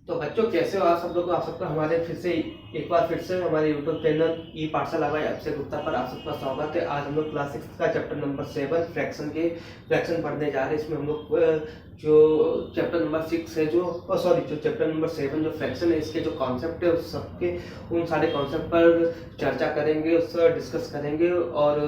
तो बच्चों कैसे हो आप सब लोग। आप सबका हमारे एक बार फिर से हमारे यूट्यूब चैनल ई पाठशाला बाय अक्षय गुप्ता पर आप सबका स्वागत है। आज हम लोग क्लास 6 का चैप्टर नंबर 7 फ्रैक्शन पढ़ने जा रहे हैं। इसमें हम लोग जो चैप्टर नंबर 6 है जो चैप्टर नंबर 7 जो फ्रैक्शन है, इसके जो कॉन्सेप्ट है उस सबके उन सारे कॉन्सेप्ट पर चर्चा करेंगे, उससे डिस्कस करेंगे और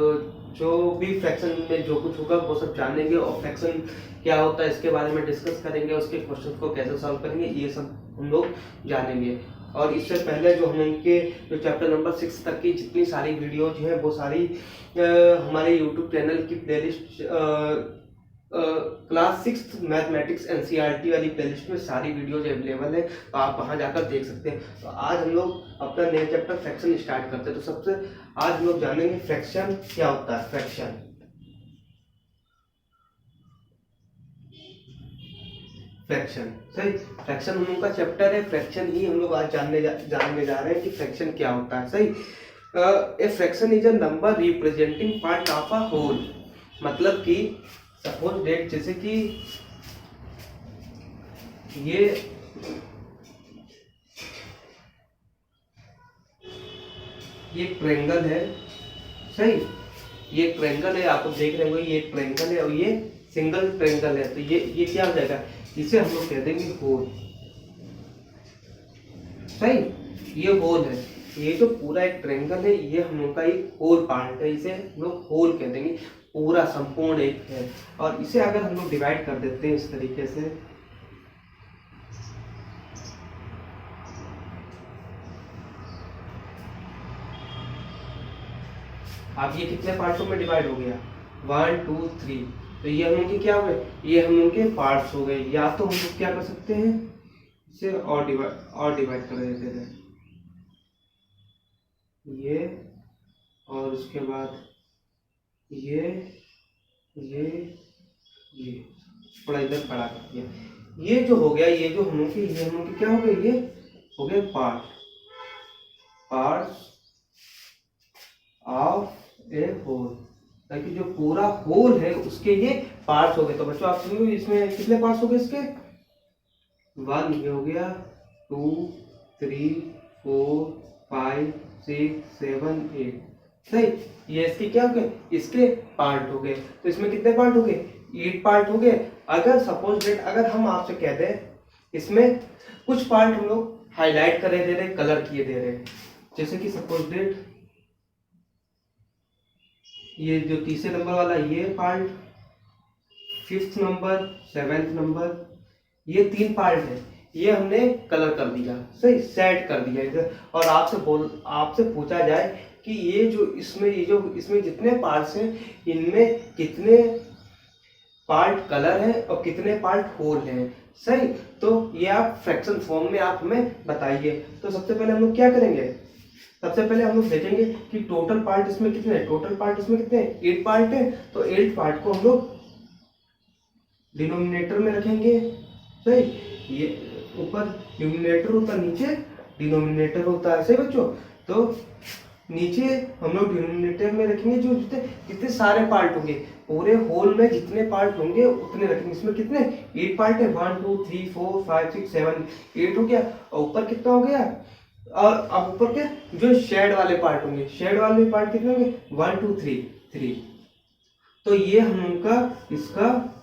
जो भी फ्रैक्शन में जो कुछ होगा वो सब जानेंगे और फ्रैक्शन क्या होता है इसके बारे में डिस्कस करेंगे, उसके क्वेश्चन को कैसे सॉल्व करेंगे ये सब हम लोग जानेंगे। और इससे पहले जो हम उनके जो चैप्टर नंबर 6 तक की जितनी सारी वीडियोज हैं वो सारी हमारे यूट्यूब चैनल की प्लेलिस्ट क्लास 6 मैथमेटिक्स एनसीईआरटी वाली प्लेलिस्ट में सारी वीडियोज अवेलेबल है, तो आप वहां जाकर देख सकते हैं। तो आज हम लोग अपना नया चैप्टर फ्रैक्शन स्टार्ट करते हैं। तो सबसे आज हम लोग जानेंगे फ्रैक्शन क्या होता है। फ्रैक्शन सही, फ्रैक्शन हम लोग का चैप्टर है, फ्रैक्शन ही हम लोग आज जानने जा रहे हैं कि फ्रैक्शन क्या होता है। सही, a fraction is a number representing part of a whole. मतलब कि सपोज डेट, जैसे कि ये ट्रायंगल है। सही, ये ट्रायंगल है, आप देख रहे होंगे ये ट्रायंगल है और ये सिंगल ट्रायंगल है। तो ये क्या हो जाएगा, इसे हम लोग कह देंगे होल। सही, ये होल है, ये जो पूरा एक ट्रायंगल है ये हम लोग का एक होल पार्ट है, इसे हम लोग होल कह देंगे, पूरा संपूर्ण एक है। और इसे अगर हम लोग डिवाइड कर देते हैं इस तरीके से, अब ये कितने पार्टों में डिवाइड हो गया, 1 2 3। तो ये हम लोग के क्या हो गए, ये हम लोग के पार्ट्स हो गए। या तो हम लोग क्या कर सकते हैं, इसे और डिवाइड कर देते थे, ये और उसके बाद ये थोड़ा इधर बड़ा कर दिया। ये जो हो गया, ये जो हम लोग के क्या हो गए, ये हो गए पार्ट्स ऑफ ए होल। ताकि जो पूरा होल है उसके ये पार्ट्स हो गए। तो बच्चों आप सुनिए, इसमें कितने पार्ट्स हो गए इसके, 1 ये हो गया, 2 3 4 5 6 7 8। सही, ये इसके क्या हो गए, इसके पार्ट हो गए। तो इसमें कितने पार्ट हो गए, 8 पार्ट हो गए। अगर सपोज डेट अगर हम आपसे कह दें इसमें कुछ पार्ट हम लोग हाईलाइट करे दे रहे, कलर किए दे रहे, जैसे कि सपोज डेट ये जो तीसरे नंबर वाला ये part, 5th number, 7th number, ये 3 पार्ट है, ये हमने कलर कर दिया। सही, सेट कर दिया इधर। और आपसे पूछा जाए कि ये जो इसमें जितने पार्ट्स हैं इनमें कितने पार्ट कलर है और कितने पार्ट होल हैं। सही, तो ये आप फ्रैक्शन फॉर्म में आप हमें बताइए। तो सबसे पहले हम लोग क्या करेंगे, सबसे पहले हम लोग देखेंगे कि टोटल पार्ट इसमें कितने हैं। टोटल पार्ट इसमें कितने हैं, 8 पार्ट है। तो 8 पार्ट को हम लोग डिनोमिनेटर में रखेंगे। सही, ये ऊपर न्यूमिनेटर होता है, नीचे डिनोमिनेटर होता है। सही बच्चों, तो नीचे हम लोग डिनोमिनेटर में रखेंगे जो जितने सारे पार्ट होंगे, पूरे होल में जितने पार्ट होंगे उतने रखेंगे। इसमें कितने 8 पार्ट है, 1 2 3 4 5 6 7 8 हो गया। और ऊपर कितना हो गया, और अब ऊपर के जो शेड वाले पार्ट होंगे, शेड वाले पार्ट कितने होंगे, 1 2 3। तो ये हम उनका इसका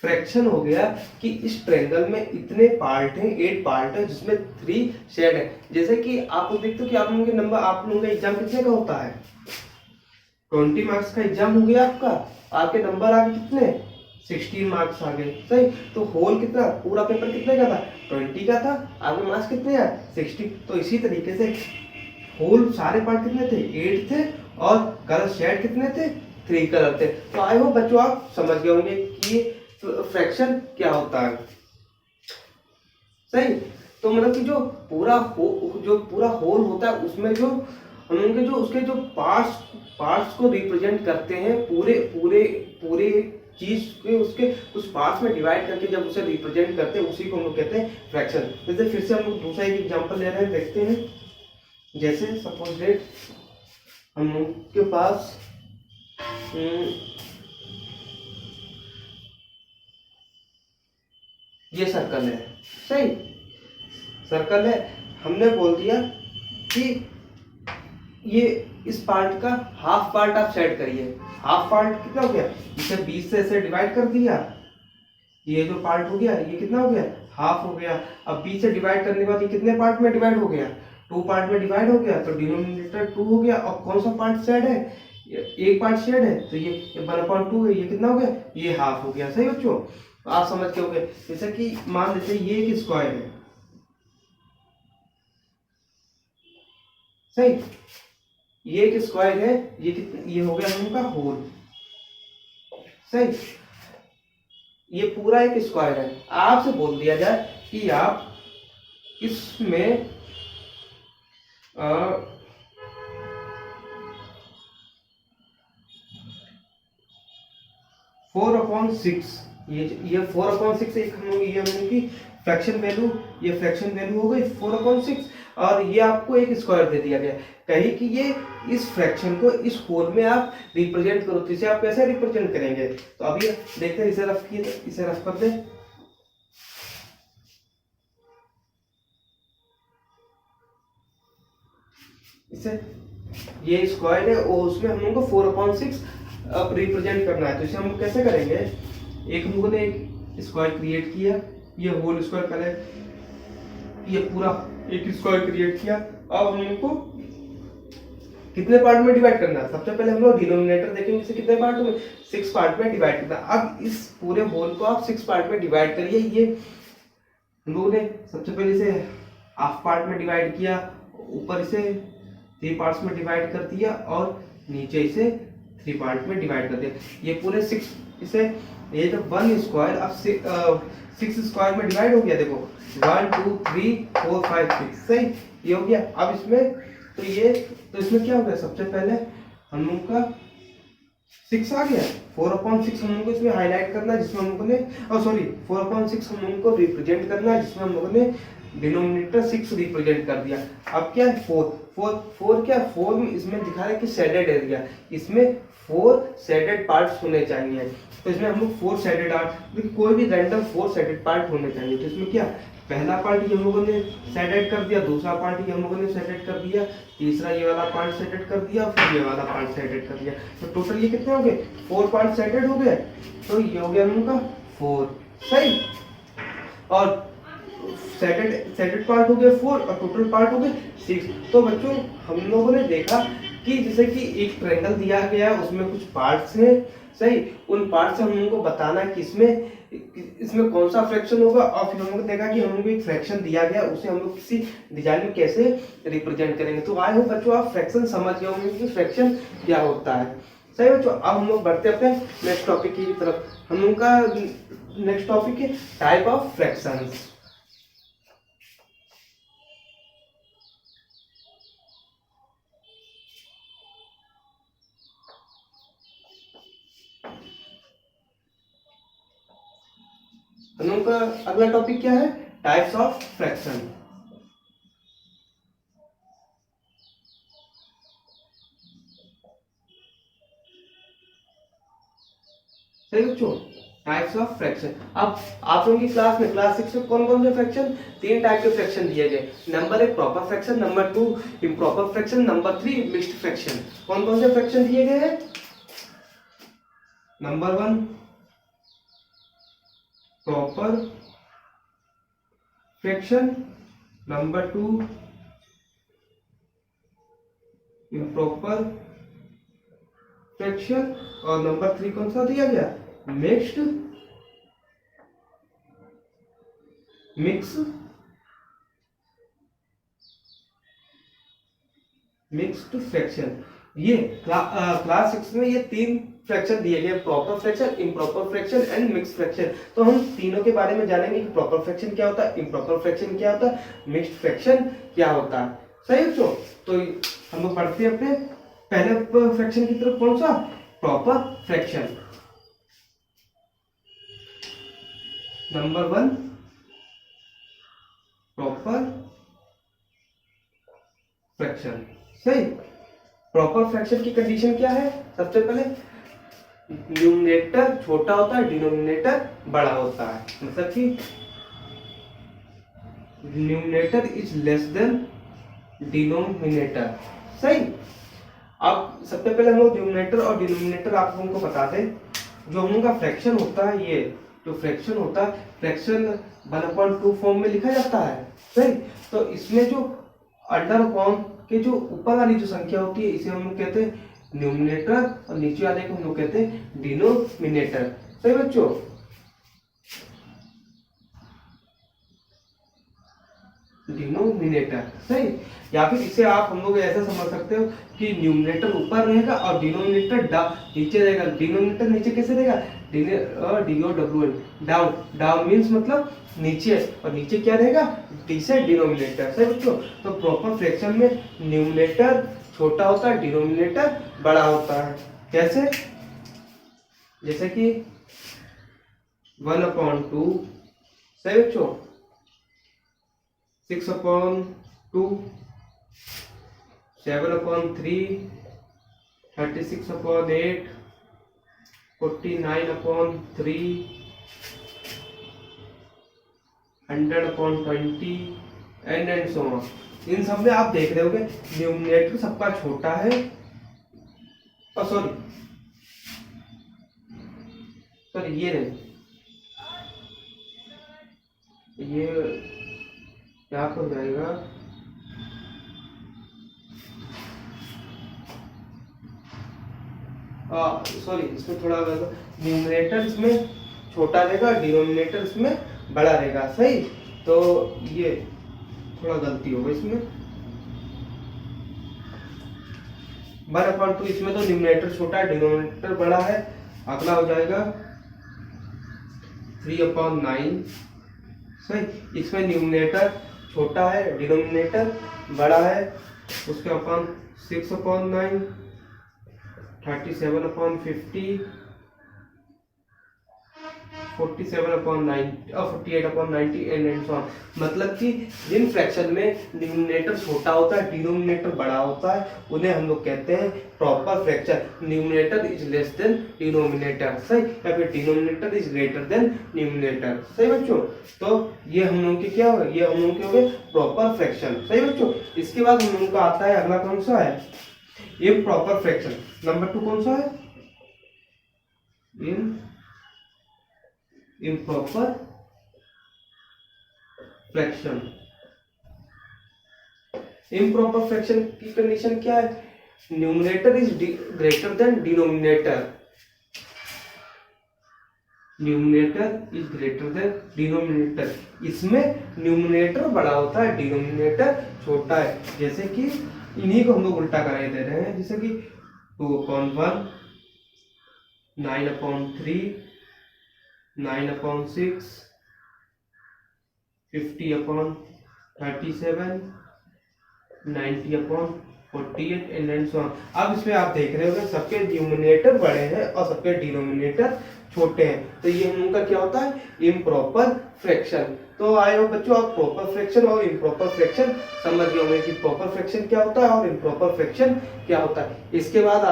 फ्रैक्शन हो गया कि इस ट्रायंगल में इतने पार्ट हैं, 8 पार्ट है जिसमें 3 शेड है। जैसे कि आप लोग देखते हो कि आप लोगों के नंबर, आप लोगों का एग्जाम कितने का होता है, 20 मार्क्स का एग्जाम हो गया आपका, आपके नंबर आ गए कितने, 16 मार्क्स आ गए। सही, तो होल कितना, पूरा पेपर कितने का था, 20 का था, आपके मार्क्स कितने आए, 60। तो इसी तरीके से होल सारे पार्ट कितने थे, 8 थे, और कलर शेड कितने थे, 3 कलर थे। तो आई होप बच्चों आप समझ गए होंगे कि फ्रैक्शन क्या होता है। सही, तो मतलब कि जो पूरा होल होता है उसमें जो हम लोग के जो उसके जो पार्ट्स को रिप्रेजेंट करते हैं, पूरे चीज के उसके उस पार्ट्स में डिवाइड करके जब उसे रिप्रेजेंट करते हैं उसी को हम लोग कहते हैं फ्रैक्शन। जैसे फिर से हम लोग दूसरा एक एग्जांपल ले रहे हैं, देखते हैं। जैसे सपोज डेट हम लोग के पास ये सर्कल है, सही सर्कल है। हमने बोल दिया कि ये इस पार्ट का हाफ पार्ट आप सेट करिए। हाफ पार्ट कितना हो गया, इसे 20 से ऐसे डिवाइड कर दिया, ये जो पार्ट हो गया ये कितना हो गया, हाफ हो गया। अब 20 से डिवाइड करने के बाद ये कितने पार्ट में डिवाइड हो गया, 2 पार्ट में डिवाइड हो गया, तो डिनोमिनेटर 2 हो गया। और कौन सा पार्ट शेड है, एक पार्ट शेड है, तो ये 1/2 है, ये कितना हो गया, ये हाफ हो गया। सही बच्चों, तो आप समझ के हो गए। जैसे कि मान लेते ये एक स्क्वायर है, सही, ये एक स्क्वायर है, ये कितना, ये हो गया उनका होल, सही, ये पूरा एक स्क्वायर है। आपसे बोल दिया जाए कि आप इसमें 4/6, ये 4/6 एक हम लोग ये की फ्रैक्शन वैल्यू, ये फ्रैक्शन वैल्यू हो गई 4/6, और ये आपको एक स्क्वायर दे दिया गया। कहीं कि ये इस फ्रैक्शन को इस होल में आप रिप्रेजेंट करो, तो इसे आप कैसे रिप्रेजेंट करेंगे। तो अभी देखते हैं, इसे रफ किए, इसे रफ कर दे। इसे ये स्क्वायर है और उसमें हम लोग को 4/6 अब रिप्रेजेंट करना है। तो इसे हम कैसे करेंगे, एक हम लोगों ने एक स्क्वायर क्रिएट किया, ये होल स्क्वायर करे, ये पूरा एक स्क्वायर क्रिएट किया। अब हम लोग को कितने पार्ट में डिवाइड करना है, सबसे पहले हम लोग डिनोमिनेटर देखेंगे, इसे कितने पार्ट में, 6 पार्ट में डिवाइड करना है। अब इस पूरे होल को आप 6 पार्ट में डिवाइड करिए। ये हम लोगों ने सबसे पहले इसे हाफ पार्ट में डिवाइड किया, ऊपर इसे 3 पार्ट्स में डिवाइड कर दिया, और नीचे इसे 3 पार्ट में डिवाइड कर दिया। ये पूरे 6, इसे ये जो 1 स्क्वायर अब 6 स्क्वायर में डिवाइड हो गया। देखो 1 2 3 4 5 6, सही, ये हो गया। अब इसमें तो इसमें क्या हो गया, सबसे पहले हम लोग का 6 आ गया, 4/6 हम लोग को इसमें हाईलाइट करना है, जिसमें हम लोगों ने 4/6 हम लोगों को रिप्रेजेंट करना है, जिसमें हम लोगों ने डिनोमिनेटर 6 रिप्रेजेंट कर दिया। अब क्या है, 4 क्या, 4 में इसमें दिखा रहा है कि शेडेड एरिया, इसमें 4 शेडेड पार्ट्स होने चाहिए। तो इसमें हम लोग 4 शेडेड देखिए कोई भी रैंडम 4 शेडेड पार्ट होने चाहिए। तो इसमें क्या, पहला पार्ट ये हम लोगों ने शेडेड कर दिया, दूसरा पार्ट ये हम लोगों ने शेडेड कर दिया, तीसरा ये वाला पार्ट शेडेड कर दिया, फिर ये वाला पार्ट शेडेड कर दिया। तो टोटल ये कितने हो गए, 4 पार्ट शेडेड हो गए। तो ये हो गया हम लोग का 4, सही, और शेडेड पार्ट हो गया 4 और टोटल पार्ट हो गए 6। तो बच्चों हम लोगों ने देखा कि जैसे कि एक ट्रायंगल दिया गया है, उसमें कुछ पार्ट्स हैं, सही, उन पार्ट से हम लोगों को बताना है कि इसमें कौन सा फ्रैक्शन होगा। और फिर हम लोग देखा कि हम लोग एक फ्रैक्शन दिया गया, उसे हम लोग किसी डिजाइन में कैसे रिप्रेजेंट करेंगे। तो आई होप बच्चों आप फ्रैक्शन समझ गए होंगे कि फ्रैक्शन क्या होता है। सही बच्चों, अब हम लोग बढ़ते अपने नेक्स्ट टॉपिक की तरफ। हम लोग का नेक्स्ट टॉपिक है टाइप ऑफ फ्रैक्शंस। हम लोग का अगला टॉपिक क्या है, टाइप्स ऑफ फ्रैक्शन। सही बच्चों, टाइप्स ऑफ फ्रैक्शन। अब आप लोगों की क्लास में क्लास 6 में कौन कौन से फ्रैक्शन, 3 टाइप के फ्रैक्शन दिए गए। Number 1 proper fraction, number 2 improper fraction, number 3 mixed fraction. कौन कौन से फ्रैक्शन दिए गए हैं, number 1 proper fraction, number 2 improper fraction, और नंबर 3 कौन सा दिया गया, मिक्स्ड फ्रैक्शन। ये क्लास 6 में ये 3 फ्रैक्शन दिए गए, proper fraction, improper fraction and mixed fraction. तो हम तीनों के बारे में जानेंगे कि प्रॉपर फ्रैक्शन क्या होता है, इम्प्रॉपर फ्रैक्शन क्या होता है, मिक्स्ड फ्रैक्शन क्या होता है। सही बच्चों, तो हम लोग पढ़ते हैं अपने पहले फ्रैक्शन की तरफ, कौन सा, proper fraction. Number 1 proper fraction. सही, प्रॉपर फ्रैक्शन की कंडीशन क्या है, सबसे पहले न्यूमरेटर छोटा होता है, डिनोमिनेटर बड़ा होता है। मतलब कि numerator is less than denominator. सही। अब सबसे पहले हम लोग न्यूमरेटर और डिनोमिनेटर आपको हमको बता दें। जो हम लोग का फ्रैक्शन होता है, ये जो फ्रैक्शन होता है, फ्रैक्शन 1/2 फॉर्म में लिखा जाता है। सही। तो इसमें जो अंडर अपॉन के जो ऊपर वाली जो संख्या होती है, इसे हम लोग कहते हैं न्यूमरेटर, और नीचे वाले को हम लोग कहते हैं डिनोमिनेटर। सही बच्चों। डिनोमिनेटर। सही। या फिर इसे आप हम लोग ऐसा समझ सकते हो कि न्यूमरेटर ऊपर रहेगा और डिनोमिनेटर नीचे रहेगा। डिनोमिनेटर नीचे कैसे रहेगा? DOWN, down. डाउन मीन्स मतलब नीचे, और नीचे क्या रहेगा? डी से डिनोमिनेटर। सही बच्चों। तो प्रॉपर फ्रैक्शन में न्यूमरेटर छोटा होता है, डिनोमिनेटर बड़ा होता है। कैसे? जैसे कि 1/2। सही बच्चों। 6/2, 7/3, 36/8, 49/3, 100/20 एंड सो ऑन। इन सब में आप देख रहे होगे न्यूमरेटर सबका छोटा है, और सॉरी ये नहीं, ये क्या हो जाएगा? सॉरी, इसमें थोड़ा न्यूमरेटर इसमें छोटा रहेगा, डिनोमिनेटर इसमें बड़ा रहेगा। सही। तो ये थोड़ा गलती होगा इसमें। 1/2 इसमें तो न्यूमरेटर छोटा है, डिनोमिनेटर बड़ा है। अगला हो जाएगा 3/9। सही। इसमें न्यूमरेटर छोटा है, डिनोमिनेटर बड़ा है। उसके अपन 6/9, 37/50, 47/90 और 48/90 एंड सो ऑन। मतलब कि जिन फ्रैक्शन में न्यूमरेटर छोटा होता है, डिनोमिनेटर बड़ा होता है, उन्हें हम लोग कहते हैं proper fraction. Numerator is less than denominator. सही। या फिर denominator is greater than numerator. सही बच्चों। तो ये हम लोग के क्या हो गए? ये हम लोग के हो गए प्रॉपर फ्रैक्शन। सही बच्चों। इसके बाद हम लोग का आता है अगला, कौन सा है? Improper fraction. नंबर 2 कौन सा है? Improper fraction. इम्प्रॉपर फ्रैक्शन की कंडीशन क्या है? Numerator is greater than denominator. Numerator is greater than denominator. इसमें न्यूमरेटर बड़ा होता है, डिनोमिनेटर छोटा है। जैसे कि इन्हीं को हम लोग उल्टा कराए दे रहे हैं। जैसे कि 2/1, 9/3, 9/6, 50/37, 90/48 एंड सो ऑन। अब इसमें आप देख रहे हो सबके न्यूमरेटर बड़े हैं और सबके डिनोमिनेटर छोटे हैं। तो ये हम लोग का क्या होता है? Improper fraction. तो आए हो बच्चों, आप प्रॉपर फ्रैक्शन और इम्प्रॉपर फ्रैक्शन समझ गए होंगे कि प्रॉपर फ्रैक्शन क्या होता है और इम्प्रॉपर फ्रैक्शन क्या होता है। इसके बाद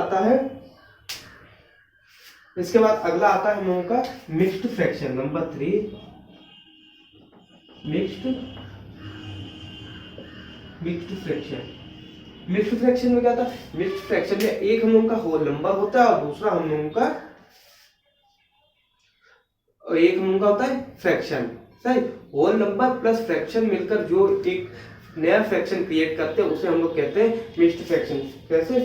अगला आता है हम लोगों का mixed fraction. Number 3, mixed fraction. Mixed fraction में क्या था? मिक्स्ड फ्रैक्शन में एक हम लोगों का होल नंबर होता है और दूसरा हम लोगों का होता है फ्रैक्शन। सही। होल नंबर प्लस फ्रैक्शन मिलकर जो एक नया फ्रैक्शन क्रिएट करते हैं, उसे हम लोग कहते हैं मिक्स्ड फ्रैक्शन। कैसे?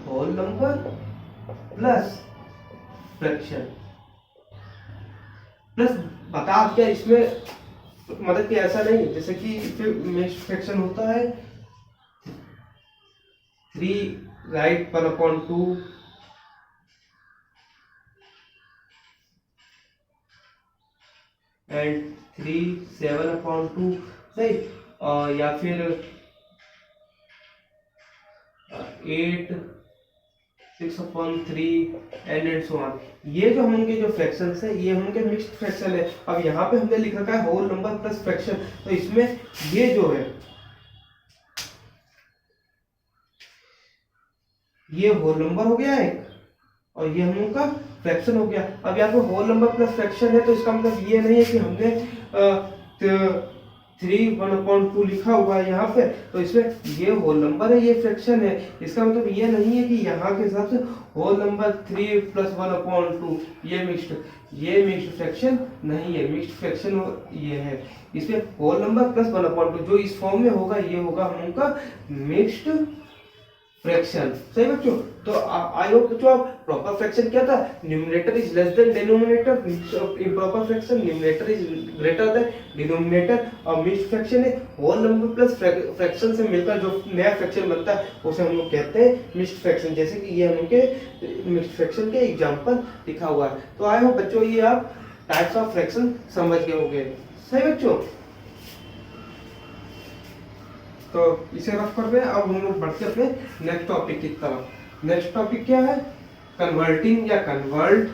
Whole number plus fraction plus, बता क्या इसमें मतलब कि ऐसा नहीं, जैसे कि मिक्स्ड फ्रैक्शन होता है 3 राइट 1/2 एंड 3 7/2। सही। या फिर 8 6/3 एंड सो ऑन। ये जो होंगे जो फ्रैक्शंस है, ये होंगे मिक्स्ड फ्रैक्शन है। अब यहाँ पे हमने लिख रखा है होल नंबर प्लस फ्रैक्शन, तो इसमें ये जो है ये होल नंबर हो गया एक, और ये हम लोग का फ्रैक्शन हो गया। अब यहाँ पे होल नंबर प्लस फ्रैक्शन है तो इसका मतलब ये नहीं है कि हमने 3/1/2 लिखा हुआ है यहाँ पे, तो इसमें ये होल नंबर है, ये फ्रैक्शन है। इसका मतलब ये नहीं है कि यहाँ के हिसाब से होल नंबर 3 + 1/2 ये मिक्स्ड फ्रैक्शन नहीं है, मिक्स्ड फ्रैक्शन ये है। इसमें होल नंबर प्लस 1/2 जो इस फॉर्म में होगा ये होगा हम लोग का मिक्स्ड फ्रैक्शन। सही बच्चों, तो आई होप बच्चों आप प्रॉपर फ्रैक्शन क्या था, numerator is less than denominator, improper fraction numerator is greater than denominator, और मिक्स्ड फ्रैक्शन है होल नंबर प्लस फ्रैक्शन से मिलकर जो नया फ्रैक्शन बनता है उसे हम लोग कहते हैं मिक्स्ड फ्रैक्शन। जैसे कि ये हम लोग के मिक्स्ड फ्रैक्शन के एग्जांपल लिखा हुआ है। तो आई होप बच्चों ये आप टाइप्स ऑफ फ्रैक्शन समझ गए होंगे। सही बच्चों, तो इसे रफ कर दें। अब हम लोग बढ़ते अपने नेक्स्ट टॉपिक की तरफ। नेक्स्ट टॉपिक क्या है, कन्वर्टिंग या कन्वर्ट,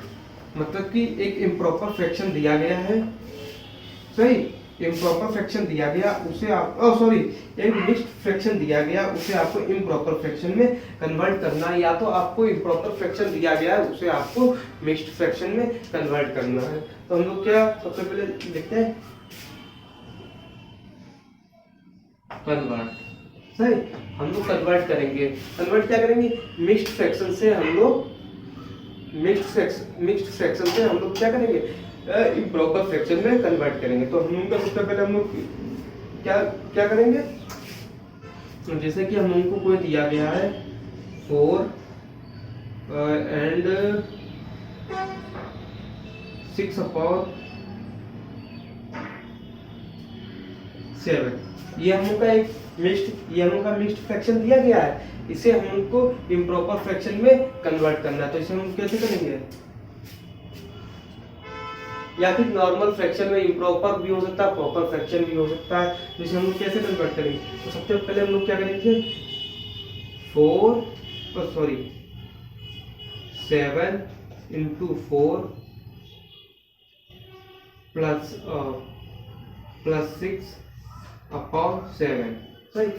मतलब कि एक इम्प्रॉपर फ्रैक्शन दिया गया है, सही, इम्प्रॉपर फ्रैक्शन दिया गया उसे आप एक मिक्स्ड फ्रैक्शन दिया गया उसे आपको इम्प्रॉपर फ्रैक्शन में कन्वर्ट करना है, या तो आपको इम्प्रॉपर फ्रैक्शन दिया गया है उसे आपको मिक्स्ड फ्रैक्शन में कन्वर्ट करना है। तो हम लोग क्या सबसे पहले लिखते हैं कन्वर्ट। सही, हम लोग कन्वर्ट करेंगे। कन्वर्ट क्या करेंगे, मिक्स्ड फ्रैक्शन से हम लोग क्या करेंगे, इम्प्रॉपर फ्रैक्शन में कन्वर्ट करेंगे। तो हम लोग सबसे पहले हम लोग क्या क्या करेंगे, जैसे कि हम लोग को कोई दिया गया है 4 and 6/7, ये हम लोग का एक मिक्स्ड फ्रैक्शन दिया गया है, इसे हम लोग को इम्प्रॉपर फ्रैक्शन में कन्वर्ट करना है। तो इसे हम कैसे करेंगे, या फिर नॉर्मल फ्रैक्शन में इम्प्रॉपर भी हो सकता है, प्रॉपर फ्रैक्शन भी हो सकता है, तो इसे हम लोग कैसे कन्वर्ट करेंगे। तो सबसे पहले हम लोग क्या करेंगे, 7 × 4 + 6/7। सही,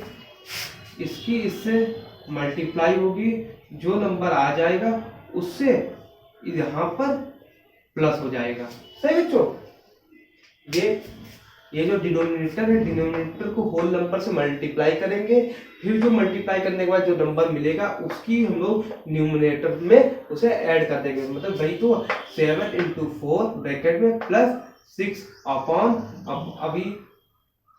इसकी इससे मल्टीप्लाई होगी, जो नंबर आ जाएगा उससे यहाँ पर प्लस हो जाएगा। सही बच्चों, ये जो डिनोमिनेटर है, डिनोमिनेटर को होल नंबर से मल्टीप्लाई करेंगे, फिर जो मल्टीप्लाई करने के बाद जो नंबर मिलेगा उसकी हम लोग न्यूमरेटर में उसे ऐड कर देंगे। मतलब वही तो 7 × 4 ब्रैकेट में +6/, अभी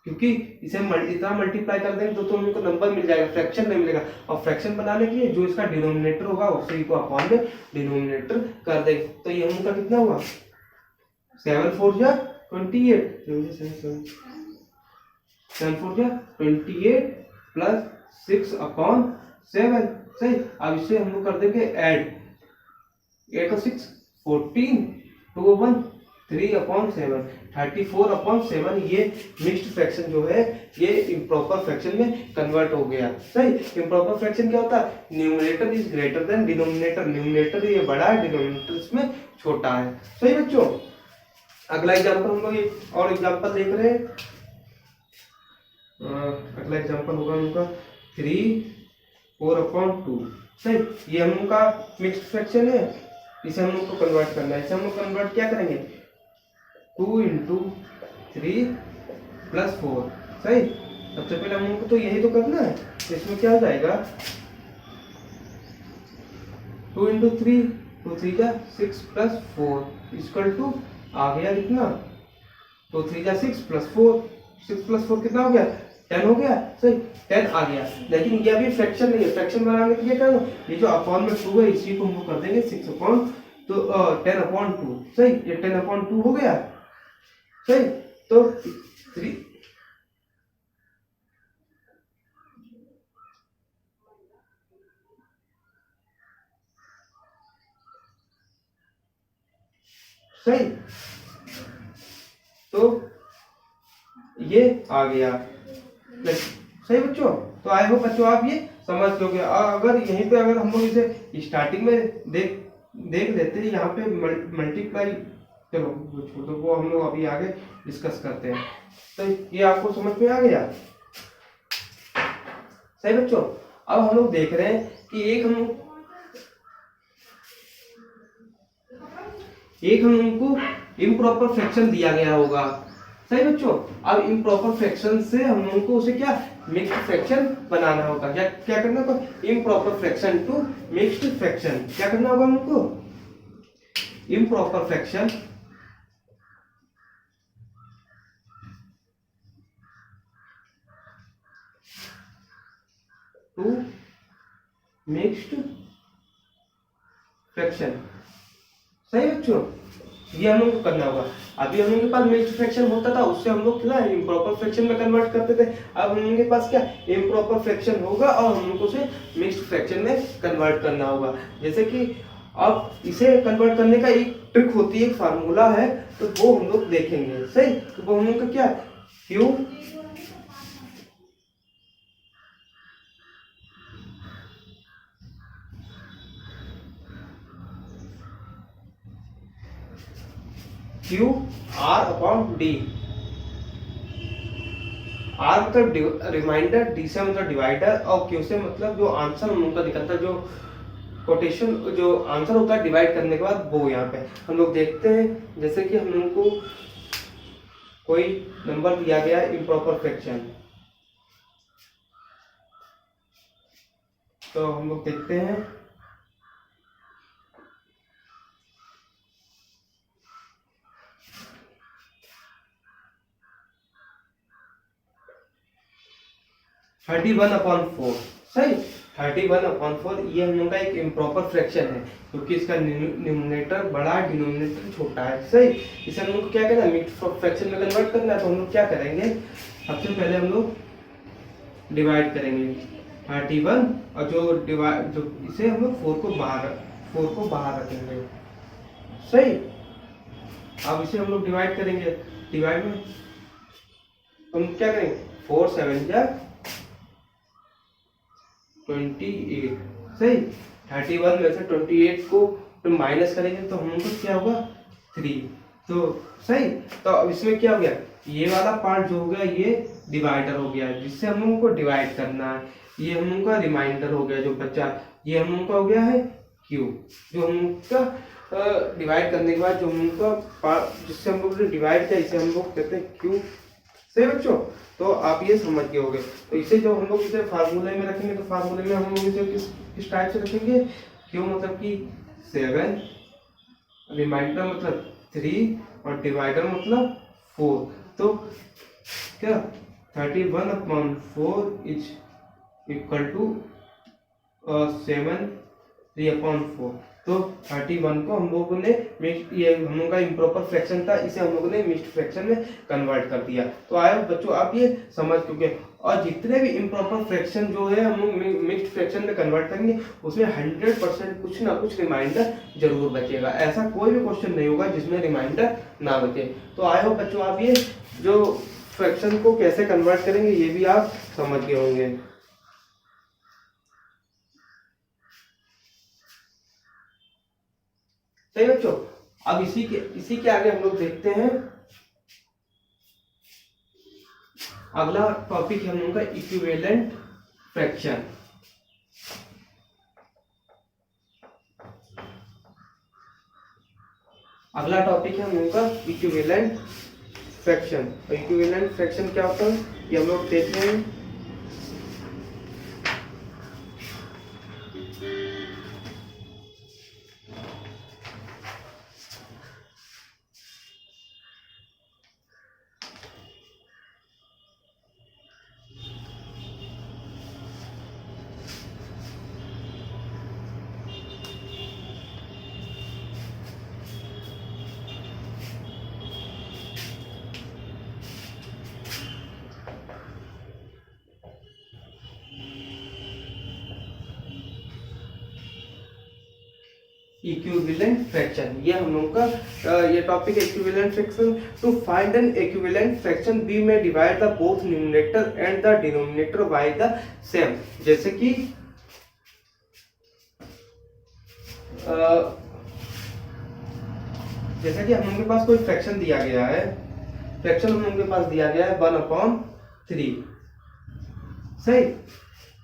क्योंकि इसे इतना मल्टीप्लाई कर देंगे तो हमको नंबर मिल जाएगा, फ्रैक्शन नहीं मिलेगा। और फ्रैक्शन बनाने के लिए जो इसका डिनोमिनेटर होगा उसी को अपॉन में डिनोमिनेटर कर देंगे। तो ये हमका कितना हुआ, 7 × 4 = 28, 7 × 4 = 28 + 6/7। सही, अब इसे हम लोग कर देंगे ऐड, 8 और 6 14, 2 और 1 3/7, 34/7। ये मिक्स्ड फ्रैक्शन जो है ये इम्प्रॉपर फ्रैक्शन में कन्वर्ट हो गया। सही, इम्प्रॉपर फ्रैक्शन क्या होता है, numerator is greater than denominator, numerator ये बड़ा है, डिनोमिनेटर इसमें छोटा है। सही बच्चों, अगला एग्जांपल हम लोग एक और एग्जांपल देख रहे हैं। अगला एग्जांपल होगा उनका 3/4/2। सही, ये हम लोग का मिक्स्ड फ्रैक्शन है, इसे हम लोग को कन्वर्ट करना है। इसे हम लोग कन्वर्ट क्या करेंगे, 2 × 3 + 4। सही, सबसे पहले हम लोग को तो यही तो करना है। तो इसमें क्या हो जाएगा, 2 × 3, 2 × 3 = 6 + 4 = आ गया कितना, 2 × 3 = 6 + 4, 6 + 4 कितना हो गया, 10 हो गया। सही, 10 आ गया। लेकिन ये अभी फ्रैक्शन नहीं है, फ्रैक्शन बनाने के लिए क्या है, ये जो अपॉन में 2 है इसी को हम कर देंगे 10/2। सही, ये 10/2 हो गया। सही, तो 3 सही, तो ये आ गया। सही बच्चों, तो आई होप बच्चों आप ये समझ लोगे। अगर यहीं पे अगर हम लोग इसे स्टार्टिंग में देख लेते हैं, यहाँ पे मल्टीप्लाई, चलो वो छोड़ो, वो हम लोग अभी आगे डिस्कस करते हैं। तो ये आपको समझ में आ गया। सही बच्चों, अब हम लोग देख रहे हैं कि एक हम एक हम लोगों को इम्प्रॉपर फ्रैक्शन दिया गया होगा, सही बच्चों। अब इम्प्रॉपर फ्रैक्शन से हम लोगों को उसे क्या मिक्स्ड फ्रैक्शन बनाना होगा। क्या क्या करना होगा, improper fraction to mixed fraction. क्या करना होगा हम लोग को, improper fraction to mixed fraction, सही बच्चों, ये हम लोग को करना होगा। अभी हम लोग के पास मिक्स्ड फ्रैक्शन होता था, उससे हम लोग क्या इम्प्रॉपर फ्रैक्शन में कन्वर्ट करते थे। अब हम लोग के पास क्या इम्प्रॉपर फ्रैक्शन होगा और हम लोग को उसे मिक्स्ड फ्रैक्शन में कन्वर्ट करना होगा। जैसे कि अब इसे कन्वर्ट करने का एक ट्रिक होती है, एक फार्मूला है, तो वो हम लोग देखेंगे, सही। तो वो हम लोग का क्या Q Q R upon D. R मतलब रिमाइंडर, डी से मतलब डिवाइडर, और क्यू से मतलब जो आंसर हम लोग का निकलता है, जो कोटेशन जो आंसर होता है डिवाइड करने के बाद, वो यहाँ पे हम लोग देखते हैं। जैसे कि हम लोग को कोई नंबर दिया गया इम्प्रॉपर फ्रैक्शन, तो हम लोग देखते हैं 31/4, सही। 31/4 ये हम लोग का एक इम्प्रॉपर फ्रैक्शन है, क्योंकि इसका न्यूमरेटर बड़ा है, डिनोमिनेटर छोटा है, सही। इसे हम लोग को क्या करना है, मिक्स्ड फ्रैक्शन में कन्वर्ट करना है। तो हम लोग क्या करेंगे, सबसे पहले हम लोग डिवाइड करेंगे 31, और जो इसे हम लोग 4 को बाहर रखेंगे, सही। अब इसे हम लोग डिवाइड करेंगे, डिवाइड में हम क्या करेंगे, 4 7 जा 28, सही। 31 में से 28 को तो माइनस करेंगे तो हम लोग क्या होगा 3, तो सही। तो अब इसमें क्या हो गया, ये वाला पार्ट जो हो गया ये डिवाइडर हो गया, जिससे हम लोगों को डिवाइड करना है। ये हम लोगों का रिमाइंडर हो गया जो बच्चा, ये हम लोगों का हो गया है क्यू, जो हम लोग का डिवाइड करने के बाद जो हम लोग का जिससे हम लोग ने डिवाइड किया, इसे हम लोग कहते हैं क्यू, सही बच्चों। तो आप ये समझ गए होंगे। तो इसे जो हम लोग इसे फार्मूले में रखेंगे, तो फार्मूले में हम लोग इसे किस टाइप से रखेंगे, क्यों मतलब कि 7, रिमाइंडर मतलब 3, और डिवाइडर मतलब 4। तो क्या 31/4 इज इक्वल टू 7 3/4। तो 31 को हम लोगों ने ये हम लोगों का इम्प्रॉपर फ्रैक्शन था, इसे हम लोगों ने मिक्स्ड फ्रैक्शन में कन्वर्ट कर दिया। तो आए बच्चों आप ये समझ चुके, और जितने भी इम्प्रॉपर फ्रैक्शन जो है हम लोग मिक्स्ड फ्रैक्शन में कन्वर्ट करेंगे, उसमें 100% कुछ ना कुछ रिमाइंडर जरूर बचेगा। ऐसा कोई भी क्वेश्चन नहीं होगा जिसमें रिमाइंडर ना बचे। तो आए हो बच्चों आप ये जो फ्रैक्शन को कैसे कन्वर्ट करेंगे ये भी आप समझ गए होंगे। सही बच्चों, अब इसी के आगे हम लोग देखते हैं अगला टॉपिक है हम लोग का इक्विवेलेंट फ्रैक्शन। अगला टॉपिक है हम लोग का इक्विवेलेंट फ्रैक्शन। और इक्विवेलेंट फ्रैक्शन क्या होता है ये हम लोग देख रहे हैं। इक्विवेलेंट फ्रैक्शन, ये हम लोग का ये टॉपिक है equivalent fraction. To find an equivalent fraction we में divide the both numerator and the denominator by the same. जैसे कि हम लोग के पास कोई फ्रैक्शन दिया गया है, फ्रैक्शन हम लोग के पास दिया गया है 1/3, सही,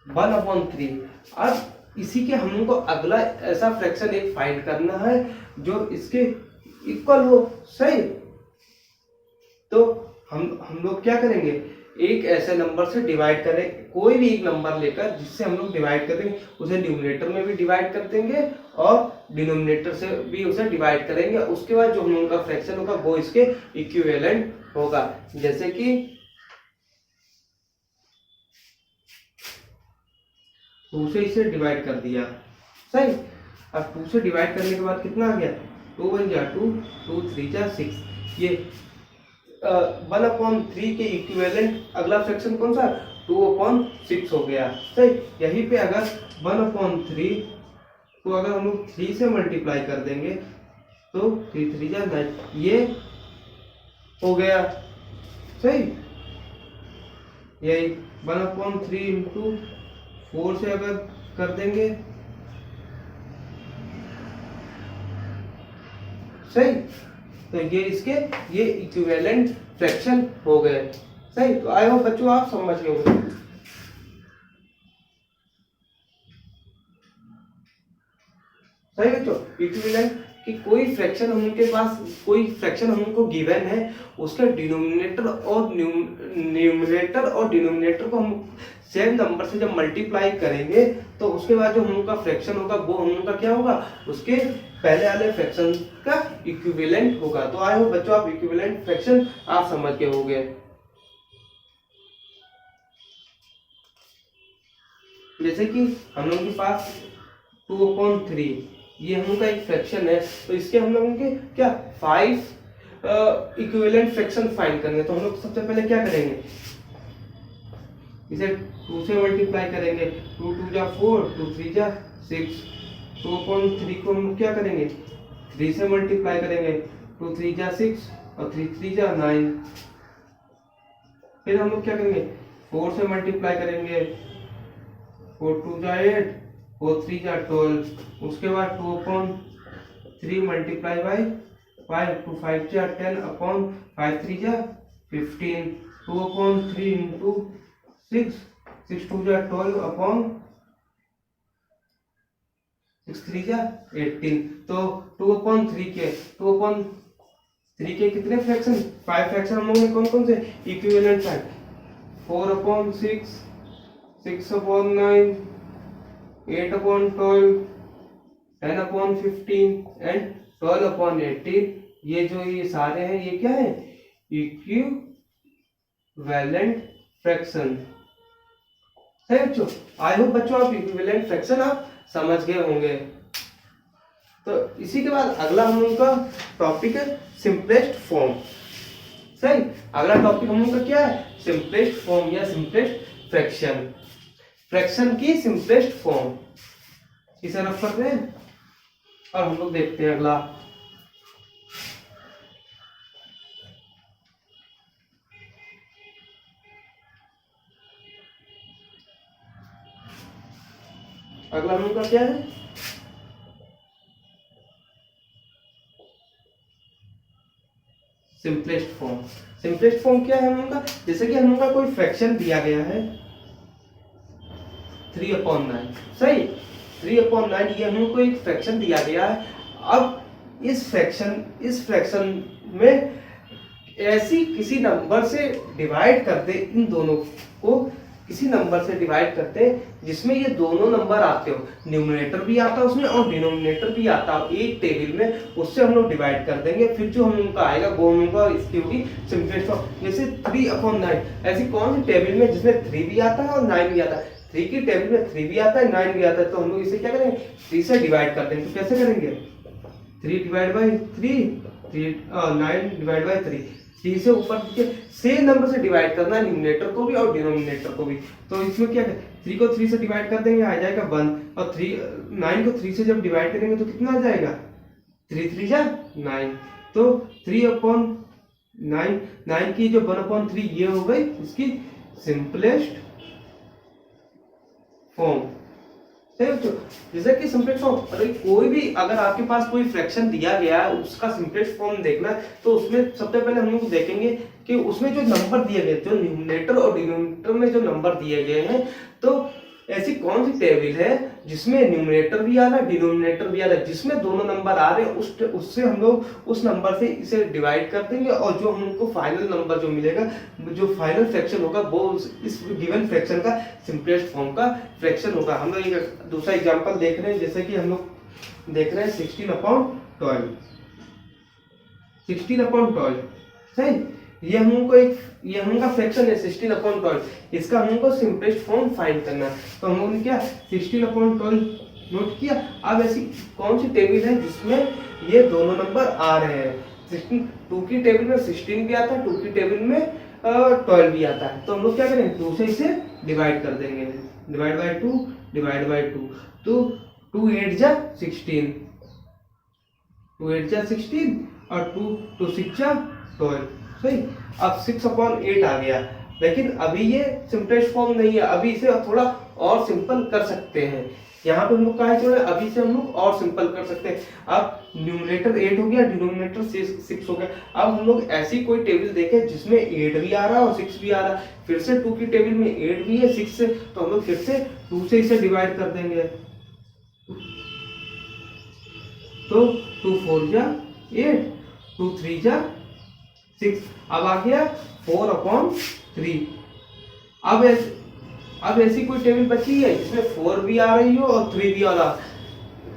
1/3। अब इसी के हम लोग को अगला ऐसा फ्रैक्शन एक फाइंड करना है जो इसके इक्वल हो। सही, तो हम लोग क्या करेंगे, एक ऐसे नंबर से डिवाइड करें, कोई भी एक नंबर लेकर जिससे हम लोग डिवाइड कर देंगे, उसे न्यूमरेटर में भी डिवाइड कर देंगे और डिनोमिनेटर से भी उसे डिवाइड करेंगे। उसके बाद जो हम लोगों का फ्रैक्शन होगा वो इसके इक्विवेलेंट होगा। जैसे कि 2 से इसे डिवाइड कर दिया। सही, अब 2 से डिवाइड करने के बाद कितना आ गया, 2 1 जा 2, 2 3 जा 6। ये 1/3 के इक्विवेलेंट अगला फ्रैक्शन कौन सा, 2/6 हो गया। सही, यहीं पे अगर 1/3 को अगर हम लोग 3 से मल्टीप्लाई कर देंगे तो 3 3 जा 9, ये हो गया। सही, यही 1/3 इंटू 4 से अगर कर देंगे, सही, तो ये इक्विवेलेंट फ्रैक्शन हो गए। सही, तो आई होप बच्चों आप समझ गए होंगे। सही बच्चों, इक्विवेलेंट कि कोई फ्रैक्शन हमको गिवन है, उसके डिनोमिनेटर और डिनोमिनेटर को हम सेम नंबर से जब मल्टीप्लाई करेंगे तो उसके बाद जो हम लोग का फ्रैक्शन होगा वो हम लोग का क्या होगा, उसके पहले वाले फ्रैक्शन का इक्विवेलेंट होगा। तो आई होप बच्चों आप इक्विवेलेंट फ्रैक्शन आप समझ के होंगे। जैसे कि हम लोगों के पास 2/3 ये हम लोग का एक फ्रैक्शन है, तो इसके हम लोगों के क्या 5 इक्विवेलेंट फ्रैक्शन फाइंड करने। तो हम लोग सबसे पहले क्या करेंगे, इसे 2 से मल्टीप्लाई करेंगे, 2 2 जा 4, 2 3 जा 6। 2/3 को हम क्या करेंगे, 3 से मल्टीप्लाई करेंगे, 2 3 जा 6 और 3 3 जा 9। फिर हम लोग क्या करेंगे, 4 से मल्टीप्लाई करेंगे, 4 2 जा 8, 4 3 जा 12। उसके बाद 2/3 मल्टीप्लाई बाई 5, 2 5 जा 10 अपॉन 5 3 जा 15। 2/3 इंटू 6, 6 2 जा 12 अपॉन 6 3 जा 18। तो 2/3 के कितने फ्रैक्शन, 5 फ्रैक्शन हम लोगों ने कौन कौन से इक्विवेलेंट है, 4/6, 6/9, 8/12, 10/15 एंड 12/18। ये जो ये सारे हैं ये क्या है, इक्विवेलेंट फ्रैक्शन। है बच्चों, आई होप बच्चों आप इक्विवेलेंट फ्रैक्शन आप समझ गए होंगे। तो इसी के बाद अगला हम लोग का टॉपिक है सिंपलेस्ट फॉर्म। सही, अगला टॉपिक हम लोग का क्या है, सिंपलेस्ट फॉर्म या सिंपलेस्ट फ्रैक्शन। फ्रैक्शन की सिंपलेस्ट फॉर्म, इसे रख करते हैं और हम लोग देखते हैं अगला। अगला हम लोग का क्या है, सिंपलेस्ट फॉर्म। सिंपलेस्ट फॉर्म क्या है हम लोग का, जैसे कि हम लोग का कोई फ्रैक्शन दिया गया है 3/9। सही, 3/9 ये हम लोग को एक फ्रैक्शन दिया गया है। अब इस फ्रैक्शन में ऐसी किसी नंबर से डिवाइड कर दे, इन दोनों को किसी नंबर से डिवाइड करते हैं जिसमें ये दोनों नंबर आते हो, न्यूमरेटर भी आता है उसमें और डिनोमिनेटर भी आता है एक टेबल में, उससे हम लोग डिवाइड कर देंगे। फिर जो हम लोग का आएगा वो हम लोग का इसकी होगी सिंपलेस्ट फॉर्म। जैसे 3/9, ऐसी कौन सी टेबल में जिसमें 3 भी आता है और 9 भी आता है, 3 की टेबल में 3 भी आता है 9 भी आता है, तो हम लोग इसे क्या करेंगे, 3 से डिवाइड कर देंगे। तो कैसे करेंगे, 3 डिवाइड बाई 3, 9 डिवाइड बाई 3। 3 से ऊपर सेम नंबर से डिवाइड करना है, न्यूमरेटर को भी और डिनोमिनेटर को भी। तो इसमें क्या है, 3 को 3 से डिवाइड कर देंगे, आ जाएगा 1, और 9 को 3 से जब डिवाइड करेंगे तो कितना आ जाएगा, 3 3 जा 9। तो 3/9, 9 की जो 1/3 ये हो गई इसकी सिंपलेस्ट फॉर्म। जैसे कि सिंपलेस्ट फॉर्म, अरे कोई भी अगर आपके पास कोई फ्रैक्शन दिया गया है उसका सिंपलेस्ट फॉर्म देखना है तो उसमें सबसे पहले हम लोग देखेंगे कि उसमें जो नंबर दिए गए, जो न्यूमरेटर और डिनोमिनेटर में जो नंबर दिए गए हैं, तो ऐसी कौन सी टेबल है जिसमें न्यूमरेटर भी आ रहा है डिनोमिनेटर भी आ रहा है, जिसमें दोनों नंबर आ रहे हैं, उससे हम लोग उस नंबर से इसे डिवाइड कर देंगे और जो हमको फाइनल नंबर जो मिलेगा, जो फाइनल फ्रैक्शन होगा वो इस गिवन फ्रैक्शन का सिंपलेस्ट फॉर्म का फ्रैक्शन होगा। हम लोग एक दूसरा एग्जांपल देख रहे हैं, जैसे कि हम लोग देख रहे हैं 16/12 16/12 सही। ये हमका फ्रैक्शन है 16/12, इसका हमको सिंपलेस्ट फॉर्म फाइंड करना है। तो हम लोगों ने क्या 16/12 नोट किया। अब ऐसी कौन सी टेबल है जिसमें ये दोनों नंबर आ रहे हैं, 2 की टेबल में 16 भी आता है, 2 की टेबल में 12 भी आता है। तो हम लोग क्या करेंगे 2 से इसे डिवाइड कर देंगे, डिवाइड बाय 2 तो 2 8 जा 16, 2 8 जा 16 और 2 6 जा 12 सही। अब 6/8 आ गया, लेकिन अभी ये सिंपलेस्ट फॉर्म नहीं है, अभी इसे थोड़ा और सिंपल कर सकते हैं। यहाँ पे हम लोग कहा है अभी से हम लोग और सिंपल कर सकते हैं। अब न्यूमरेटर 8 हो गया, डिनोमिनेटर 6 हो गया। अब हम लोग ऐसी कोई टेबल देखें जिसमें 8 भी आ रहा है और 6 भी आ रहा है। फिर से 2 की टेबल में 8 भी है 6 से, तो हम लोग फिर से 2 से इसे डिवाइड कर देंगे। तो 2 4 जा 8, 2 3 जा 6, अब आ गया 4/3। अब ऐसी कोई टेबल बची है जिसमें 4 भी आ रही हो और 3 भी आ रहा,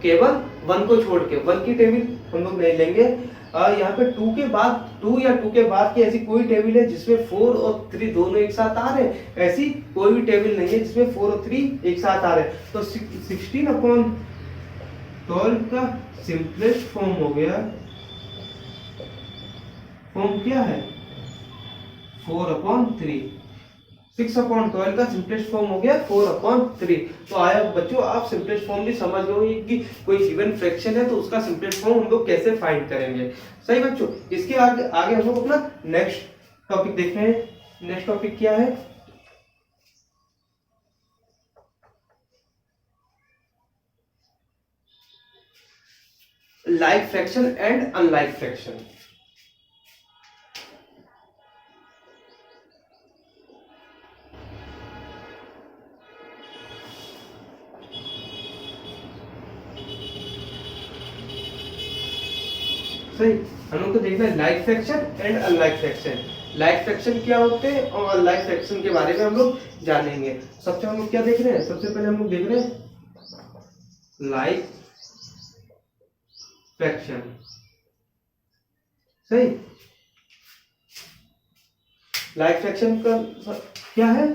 केवल 1 को छोड़ के। 1 की टेबल हम लोग नहीं लेंगे। यहाँ पे 2 के बाद 2 या 2 के बाद की ऐसी कोई टेबल है जिसमें 4 और 3 दोनों एक साथ आ रहे हैं, ऐसी कोई भी टेबल नहीं है जिसमें 4 और 3 एक साथ आ रहे हैं। तो 16/12 का सिंपलेस्ट फॉर्म हो गया, फॉर्म क्या है 4/3। 6/12 का सिंपलेस्ट फॉर्म हो गया 4/3। तो आया बच्चों आप सिंपलेस्ट फॉर्म भी समझ गए कि कोई गिवन फ्रैक्शन है तो उसका सिंपलेस्ट फॉर्म हम लोग कैसे फाइंड करेंगे। सही बच्चों, इसके आगे हम लोग अपना नेक्स्ट टॉपिक देख रहे हैं। नेक्स्ट टॉपिक क्या है, like fraction and unlike fraction. सही, हम लोग को देखना है like fraction and unlike fraction. Like fraction क्या होते हैं और अनलाइक फ्रैक्शन के बारे में हम लोग जानेंगे। सबसे हम लोग क्या देख रहे हैं, सबसे पहले हम लोग देख रहे हैं लाइक फ्रैक्शन। सही, लाइक फ्रैक्शन का क्या है,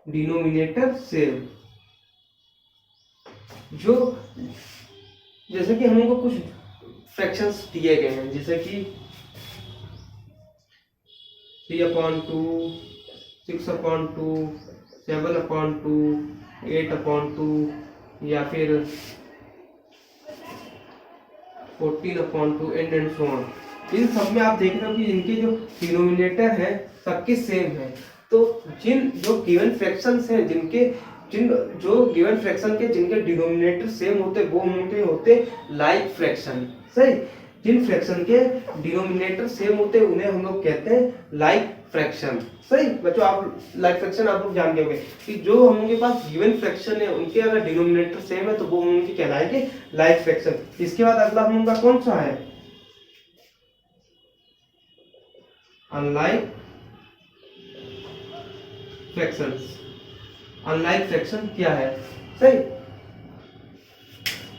डिनोमिनेटर सेम। जो जैसे कि हम लोग को कुछ फ्रैक्शंस दिए गए हैं, जैसे कि 3/2, 6/2, 7/2, 8/2 या फिर 14/2 एंड सो ऑन। इन सब में आप देख रहे हो कि इनके जो डिनोमिनेटर है सबके सेम है। तो जो गिवन फ्रैक्शंस हैं जो गिवन फ्रैक्शन के जिनके डिनोमिनेटर सेम होते वो उनके होते लाइक फ्रैक्शन। सही, जिन फ्रैक्शन के डिनोमिनेटर सेम होते उन्हें हम लोग कहते हैं लाइक फ्रैक्शन। सही बच्चों, आप लाइक फ्रैक्शन आप लोग जान गए कि जो हम लोग के पास गिवन फ्रैक्शन है उनके अगर डिनोमिनेटर सेम है तो वो उनके कहलाएंगे लाइक फ्रैक्शन। इसके बाद अगला हम लोग का कौन सा है, अनलाइक फ्रैक्शंस। अनलाइक फ्रैक्शन क्या है, सही।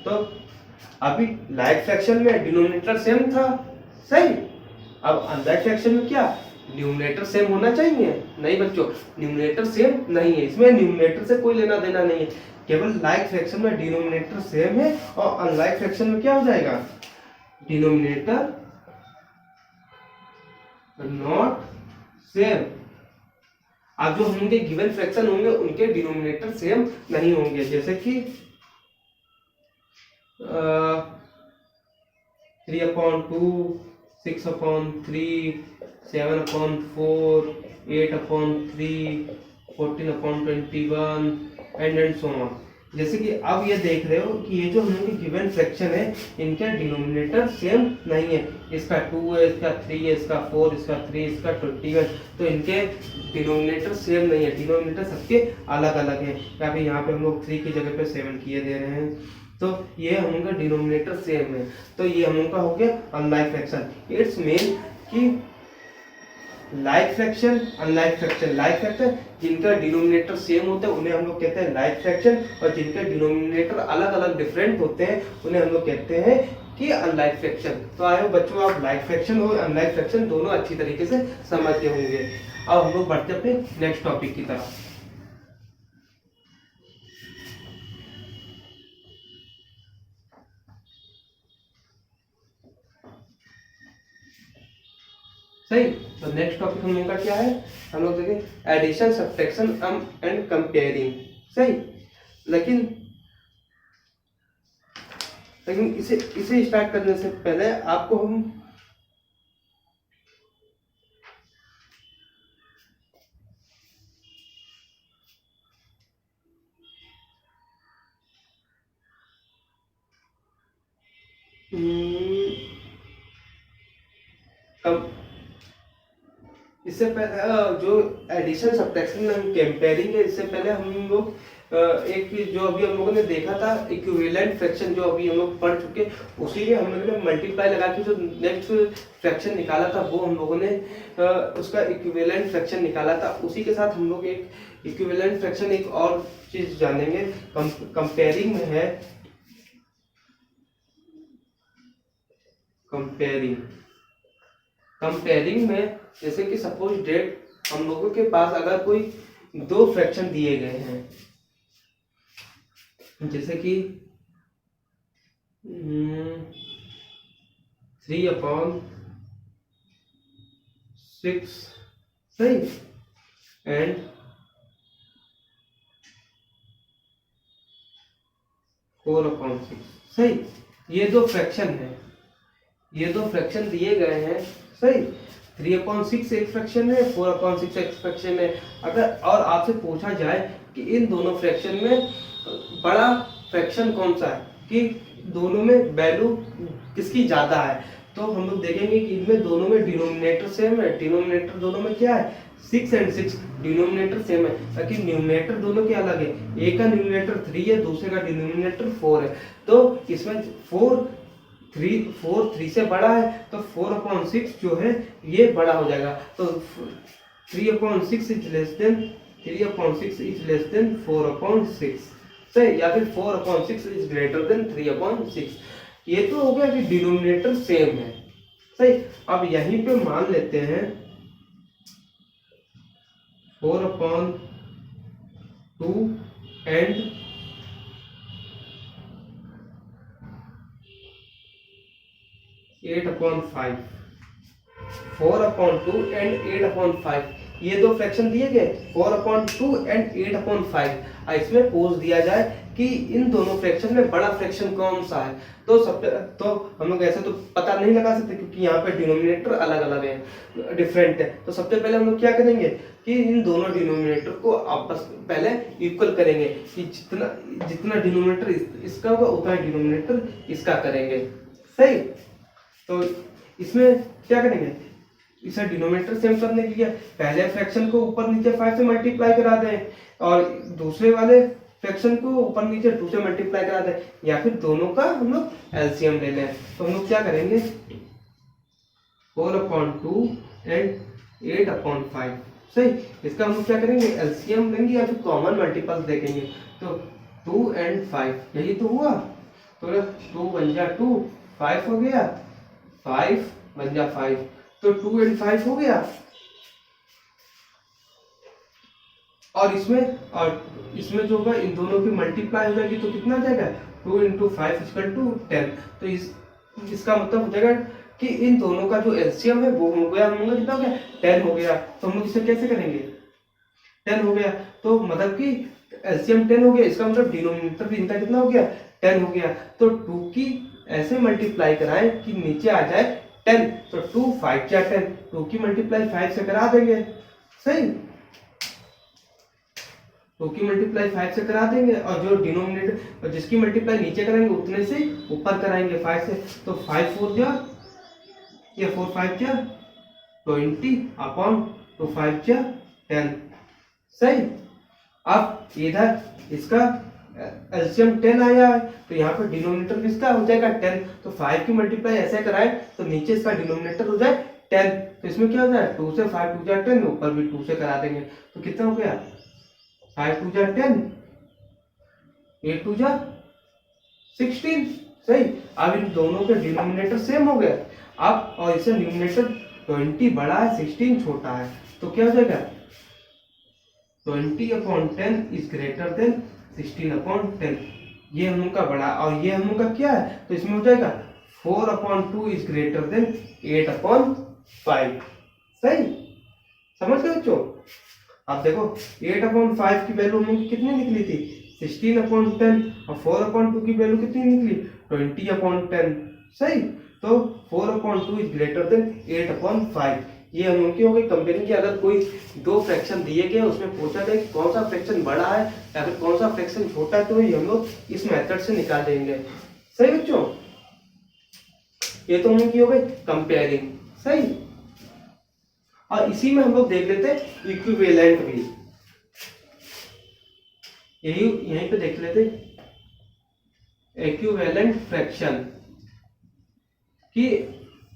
तो अभी लाइक फ्रैक्शन में डिनोमिनेटर सेम था, सही। अब अनलाइक फ्रैक्शन में क्या, न्यूमरेटर सेम होना चाहिए, नहीं बच्चों न्यूमरेटर सेम नहीं है, इसमें न्यूमरेटर से कोई लेना देना नहीं है। केवल लाइक फ्रैक्शन में डिनोमिनेटर सेम है और अनलाइक फ्रैक्शन में क्या हो जाएगा, डिनोमिनेटर नॉट सेम। अब जो होंगे गिवन फ्रैक्शन होंगे उनके डिनोमिनेटर सेम नहीं होंगे, जैसे कि 3/2, 6/3, 7/4, 8/3, 14/21 एंड सो ऑन। जैसे कि अब ये देख रहे हो कि ये जो हम लोग की गिवन फ्रैक्शन है इनका डिनोमिनेटर सेम नहीं है, इसका 2 है, इसका 3 है, इसका 4, इसका 3, इसका 21, तो इनके डिनोमिनेटर सेम नहीं है, डिनोमिनेटर सबके अलग अलग है। या फिर यहाँ पे हम लोग 3 की जगह पे 7 किए दे रहे हैं, तो ये हम लोग का डिनोमिनेटर सेम है, तो ये हम लोग का हो गया अनलाइक फ्रैक्शन। इट्स मीन कि like fraction, unlike fraction. Like fraction जिनका डिनोमिनेटर सेम होता है उन्हें हम लोग कहते हैं लाइक फ्रैक्शन, और जिनके डिनोमिनेटर अलग अलग डिफरेंट होते हैं उन्हें हम लोग कहते हैं कि अनलाइक फ्रैक्शन। तो आए हो बच्चों, आप लाइक फ्रैक्शन और अनलाइक फ्रैक्शन दोनों अच्छी तरीके से समझते होंगे। अब हम लोग बढ़ते अपने नेक्स्ट टॉपिक की तरफ। सही, तो नेक्स्ट टॉपिक हम लोग का क्या है, हम लोग देखें एडिशन, सब्ट्रैक्शन एंड कंपेयरिंग। सही, लेकिन इसे स्टार्ट करने से पहले आपको हम इससे पहले जो एडिशन सब्ट्रैक्शन एंड कंपेयरिंग है, इससे पहले हम लोग एक जो अभी हम लोगों ने देखा था इक्विवेलेंट फ्रैक्शन, जो अभी हम लोग पढ़ चुके, उसी के हम लोगों ने मल्टीप्लाई लगा के जो नेक्स्ट फ्रैक्शन निकाला था वो हम लोगों ने उसका इक्विवेलेंट फ्रैक्शन निकाला था। उसी के साथ हम लोग एक इक्विवेलेंट फ्रैक्शन एक और चीज जानेंगे, कंपेयरिंग में है कंपेयरिंग में जैसे कि सपोज डेट हम लोगों के पास अगर कोई दो फ्रैक्शन दिए गए हैं, जैसे कि 3/6 सही एंड 4/6 सही, ये दो फ्रैक्शन है, ये दो फ्रैक्शन दिए गए हैं। सही, 3/6 एक फ्रैक्शन है, 4/6 एक फ्रैक्शन है। अगर और आपसे पूछा जाए कि इन दोनों फ्रैक्शन में बड़ा फ्रैक्शन कौन सा है, कि दोनों में वैल्यू किसकी ज्यादा है, तो हम लोग देखेंगे कि इनमें दोनों में डिनोमिनेटर सेम है। डिनोमिनेटर दोनों में क्या है, 6 और 6 डिनोमिनेटर सेम है, ताकि न्यूमिनेटर दोनों के अलग है। एक का न्यूमिनेटर 3 है, दूसरे का डिनोमिनेटर 4 है, तो इसमें 4 3 से बड़ा है, तो 4/6 जो है ये बड़ा हो जाएगा। तो 3/6 इज लेस देन 4/6 सही, या फिर 4/6 इज ग्रेटर देन 3/6। ये तो हो गया कि डिनोमिनेटर सेम है। सही, अब यहीं पे मान लेते हैं 4/2 एंड 8/5, 4/2 एंड 8/5 ये दो फ्रैक्शन दिए गए, 4/2 एंड 8/5। इसमें पूछ दिया जाए कि इन दोनों फ्रैक्शन में बड़ा फ्रैक्शन कौन सा है, तो हम लोग ऐसे तो पता नहीं लगा सकते, क्योंकि यहाँ पे डिनोमिनेटर अलग अलग है, डिफरेंट है। तो सबसे पहले हम लोग क्या करेंगे कि इन दोनों डिनोमिनेटर को आपस पहले इक्वल करेंगे, कि जितना डिनोमिनेटर इसका होगा उतना डिनोमिनेटर इसका करेंगे। सही, तो इसमें क्या करेंगे, इसे डिनोमिनेटर सेम करने के लिए पहले फ्रैक्शन को ऊपर नीचे 5 से मल्टीप्लाई करा दें, और दूसरे वाले फ्रैक्शन को ऊपर नीचे 2 से मल्टीप्लाई करा दें, या फिर दोनों का हम लोग एलसीएम ले लें। तो हम लोग क्या करेंगे, 4/2 एंड 8/5 सही, इसका हम लोग क्या करेंगे, एलसीएम लेंगे या फिर कॉमन मल्टीपल्स देखेंगे। तो 2 एंड 5 यही तो हुआ, तो 2 बन जा 2, 5 हो गया, 5 बन जा 5, तो 2 एंड 5 हो गया। और इसमें जो होगा इन दोनों की मल्टीप्लाई हो जाएगी, तो कितना आ जाएगा, 2 × 5 = 10। तो इसका मतलब हो जाएगा कि इन दोनों का जो एलसीएम है वो हो गया, हम लोग कितना हो गया, 10 हो गया। तो हम लोग इसे कैसे करेंगे, 10 हो गया, तो मतलब कि एलसीएम 10 हो गया, इसका मतलब डिनोमिनेटर भी इनका कितना हो गया, 10 हो गया। तो 2 की ऐसे मल्टीप्लाई कराएं कि नीचे आ जाए 10, तो 2 5 क्या 10, 2 की मल्टीप्लाई 5 से करा देंगे। सही, टू की मल्टीप्लाई 5 से करा देंगे और जो डिनोमिनेटर और जिसकी मल्टीप्लाई नीचे कराएंगे उतने से ऊपर कराएंगे 5 से। तो 5 4 जा या 4 5 जा 20 अपॉन 2 5 जा 10। सही। अब इधर इसका एलसीएम 10 आया है तो यहाँ पर डिनोमिनेटर किसका हो जाएगा 10। तो 5 की मल्टीप्लाई ऐसे कराए तो नीचे इसका डिनोमिनेटर हो जाए 10। तो इसमें क्या हो जाए 2 से 5 2 जा 10, ऊपर भी 2 से करा देंगे तो कितना हो गया 5 2 जा 10, 8 2 जा 16। सही। अब इन दोनों के डिनोमिनेटर सेम हो गए। अब और इसे न्यूमरेटर 20 बड़ा है 16 छोटा है तो क्या हो जाएगा 20 upon 10 is greater than 16 upon 10। ये हम लोग का बड़ा और ये हम लोग का क्या है तो इसमें हो जाएगा 4 upon 2 is greater than 8 upon 5। सही। समझ गए बच्चों। अब देखो 8 अपॉन 5 की वैल्यू हम लोग कितनी निकली थी 16 अपॉन 10 और 4 अपॉन 2 की वैल्यू कितनी निकली 20 अपॉन 10। सही। तो 4 upon 2 is greater than 8 upon 5। ये हम लोग की हो गई कंपेयरिंग की। अगर कोई दो फ्रैक्शन दिए गए उसमें पूछा गया कि कौन सा फ्रैक्शन बड़ा है या फिर कौन सा फ्रैक्शन छोटा है तो ये हम लोग इस मेथड से निकाल देंगे। सही बच्चों। ये तो हम लोग की हो गई कंपेयरिंग। सही। और इसी में हम लोग देख लेते हैं इक्विवेलेंट भी। यही यहीं पे देख लेते इक्विवेलेंट फ्रैक्शन कि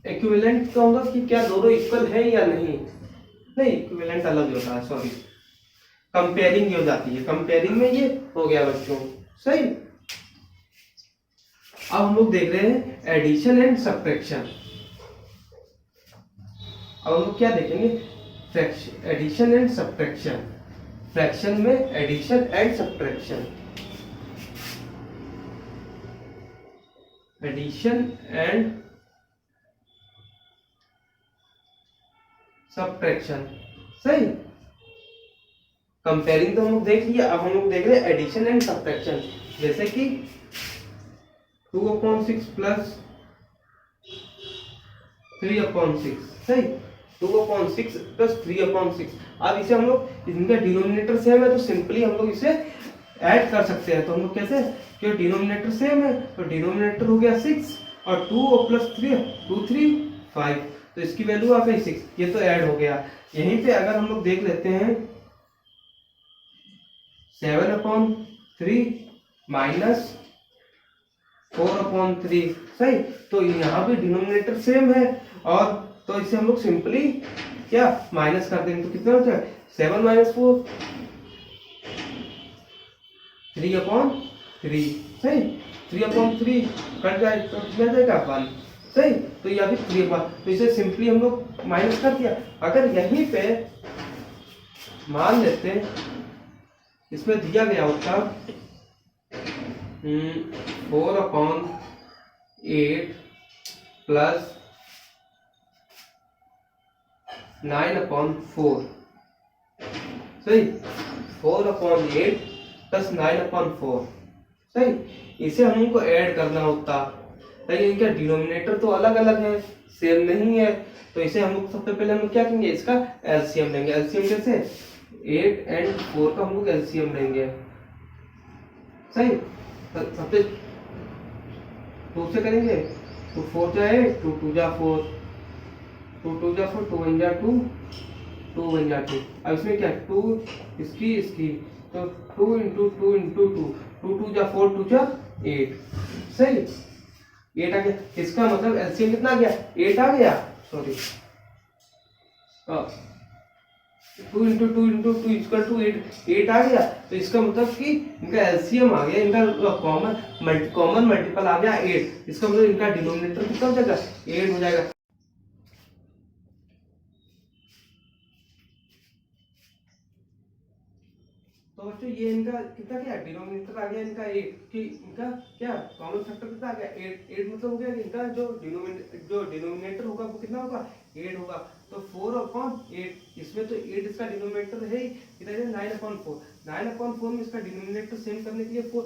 इक्विवेलेंट का होगा कि क्या दोनों इक्वल है या नहीं। नहीं इक्विवेलेंट अलग होता है सॉरी कंपेयरिंग हो जाती है। कंपेयरिंग में ये हो गया बच्चों। सही। अब हम लोग देख रहे हैं एडिशन एंड सब्ट्रैक्शन। अब हम लोग क्या देखेंगे fraction addition and subtraction. Fraction में addition and subtraction. Addition and subtraction. सही। कंपेयरिंग तो हम लोग देख लिया। अब हम लोग देख रहे हैं एडिशन एंड सब्ट्रैक्शन। जैसे कि 2/6 प्लस 3/6। सही। 2/6 प्लस 3/6। अब इसे हम लोग इनका डिनोमिनेटर सेम है तो सिंपली हम लोग इसे ऐड कर सकते हैं। तो हम लोग कैसे कि डिनोमिनेटर सेम है तो डिनोमिनेटर हो गया 6 और 2 प्लस 3 2 3 5 तो इसकी वैल्यू आ गई 6। ये तो ऐड हो गया। यहीं पे अगर हम लोग देख लेते हैं 7/3 माइनस 4/3। सही। तो यहाँ भी डिनोमिनेटर सेम है और तो इसे हम लोग सिंपली क्या माइनस कर देंगे तो कितना हो जाएगा 7 माइनस 4 3/3। सही। 3/3 कट जाए तो कितना जाएगा 1। सही। तो यह भी 3 तो इसे सिंपली हम लोग माइनस कर दिया। अगर यहीं पे मान लेते इसमें दिया गया होता 4/8 प्लस 9/4। सही। 4/8 प्लस 9/4। सही। इसे हम लोग को ऐड करना होता लेकिन इनका डिनोमिनेटर तो अलग अलग है सेम नहीं है। तो इसे हम लोग सबसे पहले हम लोग क्या करेंगे इसका एलसीएम लेंगे। एलसीएम कैसे 8 और 4 का हम लोग एलसीएम लेंगे। सही। सबसे 2 से करेंगे तो 4 जाए 2 2 जा 4 2 2 जा 4 2 1 जा 2 2 1 जा 2। अब इसमें क्या 2 इसकी तो 2 इंटू 2 इंटू 2 2 2 जा 4 2 जा 8। सही। 8 आ गया। इसका मतलब एलसीएम कितना आ गया 8 आ गया sorry 2 into 2 into 2 equal to 8 आ गया। तो इसका मतलब कि इनका एलसीएम आ गया इनका कॉमन मल्टीपल आ गया 8। इसका मतलब इनका डिनोमिनेटर कितना हो जाएगा 8 हो जाएगा। तो बच्चों ये इनका कितना क्या डिनोमिनेटर आ गया इनका 8 कि इनका क्या कॉमन फैक्टर कितना आ गया 8 मतलब हो गया कि इनका जो डिनोमिनेटर होगा वो कितना होगा 8 होगा। तो 4/8 इसमें तो 8 इसका डिनोमिनेटर है ही इधर है 9/4। 9/4 में इसका डिनोमिनेटर सेम करने के लिए 4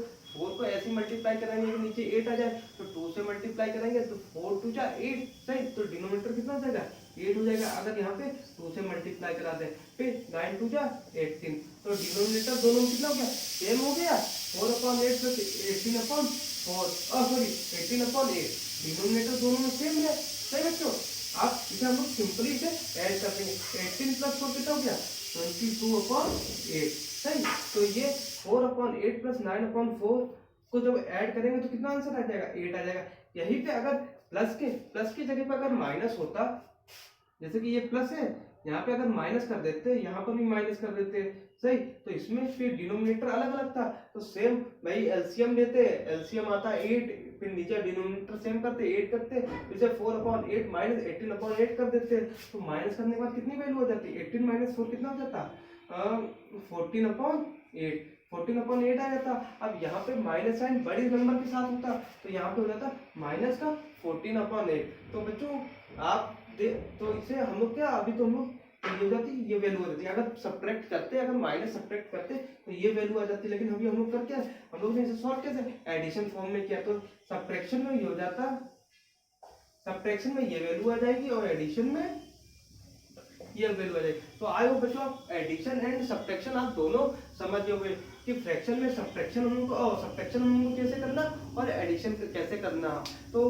को ऐसे मल्टीप्लाई कराएंगे नीचे 8 आ जाए तो 2 से मल्टीप्लाई करेंगे तो 4 2 जा 8। सही। तो डिनोमिनेटर कितना हो जाएगा 8 हो जाएगा। अगर यहाँ पे 2 से मल्टीप्लाई करा दें फिर 9 2 जा 18, तो डिनोमिनेटर दोनों में कितना हो गया, सेम हो गया। 4/8 प्लस 18/4 सॉरी 18/8, डिनोमिनेटर दोनों में सेम है। सही बच्चों, आप इसे हम लोग सिंपली इसे ऐड कर देंगे। 18 प्लस 4 कितना हो गया, 22/8। सही, तो ये 4/8 प्लस 9/4 को जब ऐड करेंगे तो कितना आंसर आ जाएगा, 8 आ जाएगा। यहीं पे अगर प्लस की जगह पे अगर माइनस होता, जैसे कि ये प्लस है, यहाँ पे अगर माइनस कर देते, यहाँ पर भी माइनस कर देते, सही, तो इसमें फिर डिनोमिनेटर अलग अलग था, तो सेम भाई एलसीएम लेते, एलसीएम आता 8, फिर नीचे डिनोमिनेटर सेम करते 8 करते, इसे 4/8 माइनस 18/8 कर देते, तो माइनस करने के बाद कितनी वैल्यू हो जाती, 18 माइनस 4 कितना हो जाता, 14/8, 14/8 आ जाता। अब यहाँ पे माइनस साइन बड़ी नंबर के साथ होता, तो यहाँ पे हो जाता माइनस का 14/8। तो बच्चों आप तो इसे हम लोग क्या, अभी तो हम लोग ये हो जाती, ये वैल्यू हो जाती। अगर सब्ट्रैक्ट करते, अगर माइनस सब्ट्रैक्ट करते तो ये वैल्यू आ जाती, लेकिन अभी हम लोग कर क्या, हम लोग ने इसे सॉल्व कैसे, एडिशन फॉर्म में किया, तो सब्ट्रैक्शन में ये हो जाता, सब्ट्रैक्शन में ये वैल्यू आ जाएगी और एडिशन में ये वैल्यू आ जाएगी। तो आई होप बच्चों आप एडिशन एंड सब्ट्रैक्शन आप दोनों समझ गए कि फ्रैक्शन में सब्ट्रैक्शन हम लोग कैसे करना और एडिशन कैसे करना। तो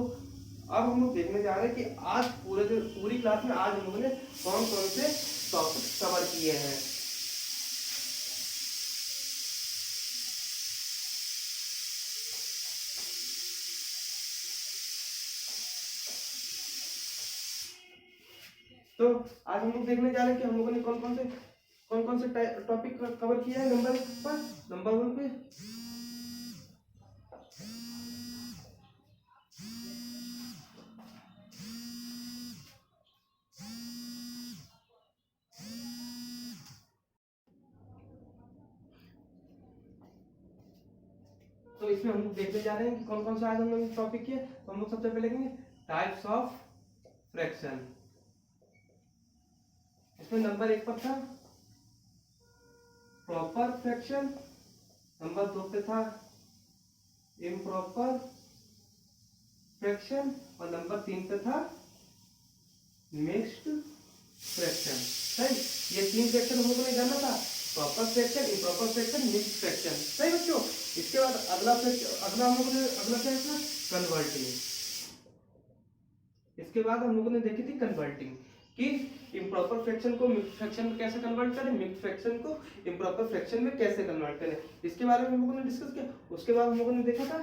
अब हम लोग देखने जा रहे हैं कि आज पूरी क्लास में आज हम लोगों ने कौन कौन से टॉपिक कवर किए हैं। तो आज हम लोग देखने जा रहे हैं कि हम लोगों ने कौन कौन से टॉपिक कवर किया है। नंबर 1 पे तो इसमें हम लोग देखने जा रहे हैं कि कौन कौन से आज हम लोग टॉपिक किए। तो हम लोग सबसे पहले लेंगे टाइप्स ऑफ फ्रैक्शन। इसमें नंबर 1 पर था प्रॉपर फ्रैक्शन, नंबर 2 पे था इम्प्रॉपर फ्रैक्शन और नंबर 3 पे था मिक्स्ड फ्रैक्शन। सही, ये 3 फ्रैक्शन हम लोगों ने जाना था, proper fraction, improper fraction, mixed fraction. सही बच्चों, इसके बाद अगला हम लोगों ने क्या था, कन्वर्टिंग। इसके बाद हम लोगों ने देखी थी कन्वर्टिंग कि इम्प्रॉपर फ्रैक्शन को मिक्स्ड फ्रैक्शन में कैसे कन्वर्ट करें, मिक्स्ड फ्रैक्शन को इम्प्रॉपर फ्रैक्शन में कैसे कन्वर्ट करें, इसके बारे में हम लोगों ने डिस्कस किया। उसके बाद हम लोगों ने देखा था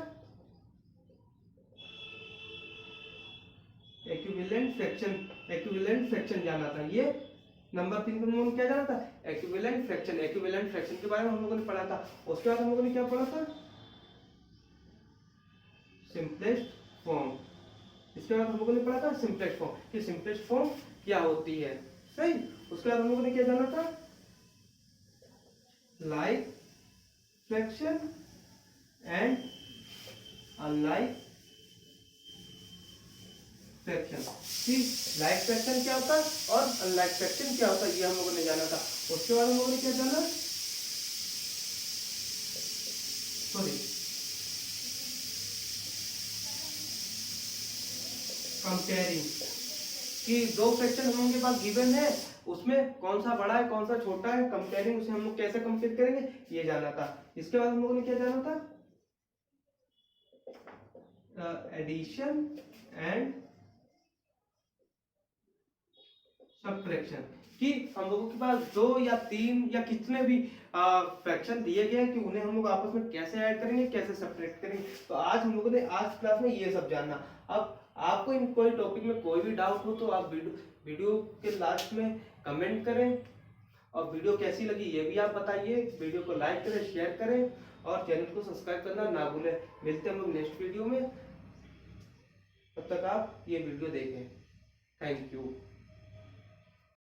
एक्विवेलेंट फ्रैक्शन जाना था। ये नंबर 3 पे हम लोगों ने क्या जाना था, एक्विवेलेंट फ्रैक्शन के बारे में हम लोगों ने पढ़ा था। उसके बाद हम लोगों ने क्या पढ़ा था, सिंपलेस्ट फॉर्म। इसके बाद हम लोगों ने पढ़ा था सिंपलेस्ट फॉर्म कि सिंपलेस्ट फॉर्म क्या होती है। सही, उसके बाद हम लोगों ने क्या जाना था, like fraction and unlike fraction. Like fraction क्या होता है और अनलाइक फ्रैक्शन क्या होता है, ये हम लोगों ने जाना था। उसके बाद हम लोगों ने क्या जाना, कंपेयरिंग कि दो फ्रैक्शन हम लोगों के पास गिवन है, उसमें कौन सा बड़ा है कौन सा छोटा है, कंपेयरिंग उसे हम लोग कैसे कंपेयर करेंगे, ये जाना था। इसके बाद हम लोगों ने क्या जाना था, एडिशन एंड सब्ट्रैक्शन कि हम लोगों के पास 2 या 3 या कितने भी फ्रैक्शन दिए गए हैं कि उन्हें हम लोग आपस में कैसे ऐड करेंगे, कैसे सब्ट्रैक्ट करेंगे। तो आज हम लोगों ने आज क्लास में ये सब जानना। अब आपको इन कोई टॉपिक में कोई भी डाउट हो तो आप वीडियो के लास्ट में कमेंट करें और वीडियो कैसी लगी ये भी आप बताइए। वीडियो को लाइक करें, शेयर करें और चैनल को सब्सक्राइब करना ना भूलें। मिलते हैं हम लोग नेक्स्ट वीडियो में, तब तक आप ये वीडियो देखें। Thank you.